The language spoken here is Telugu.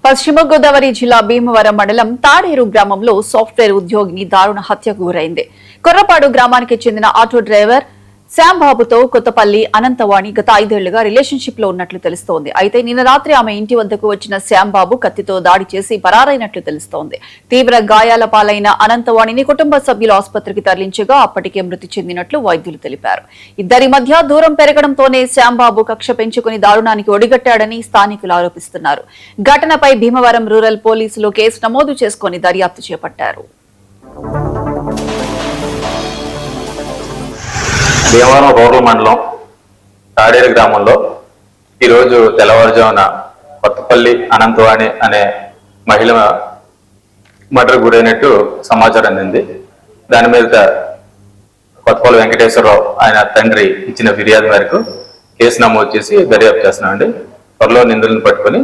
పశ్చిమ గోదావరి జిల్లా భీమవరం మండలం తాడేరు గ్రామంలో సాఫ్ట్వేర్ ఉద్యోగిని దారుణ హత్యకు గురైంది. కొర్రపాడు గ్రామానికి చెందిన ఆటో డ్రైవర్ శ్యాంబాబుతో కొత్తపల్లి అనంతవాణి గత 5 ఏళ్లుగా రిలేషన్షిప్ లో ఉన్నట్లు తెలుస్తోంది. అయితే నిన్న రాత్రి ఆమె ఇంటి వద్దకు వచ్చిన శ్యాంబాబు కత్తితో దాడి చేసి పరారైనట్లు తెలుస్తోంది. తీవ్ర గాయాల పాలైన అనంతవాణిని కుటుంబ సభ్యులు ఆసుపత్రికి తరలించగా అప్పటికే మృతి చెందినట్లు వైద్యులు తెలిపారు. ఇద్దరి మధ్య దూరం పెరగడంతోనే శ్యాంబాబు కక్ష పెంచుకుని దారుణానికి ఒడిగట్టాడని స్థానికులు ఆరోపిస్తున్నారు. ఘటనపై భీమవరం రూరల్ పోలీసులు కేసు నమోదు చేసుకుని దర్యాప్తు చేపట్టారు. భీమవరం రూరల్ మండలం తాడేరు గ్రామంలో ఈరోజు తెల్లవారుజామున కొత్తపల్లి అనంతవాణి అనే మహిళ మర్డర్ గురైనట్టు సమాచారం అందింది. దాని మీద కొత్తపల్లి వెంకటేశ్వరరావు ఆయన తండ్రి ఇచ్చిన ఫిర్యాదు మేరకు కేసు నమోదు చేసి దర్యాప్తు చేస్తున్నామండి. త్వరలో నిందితులను పట్టుకొని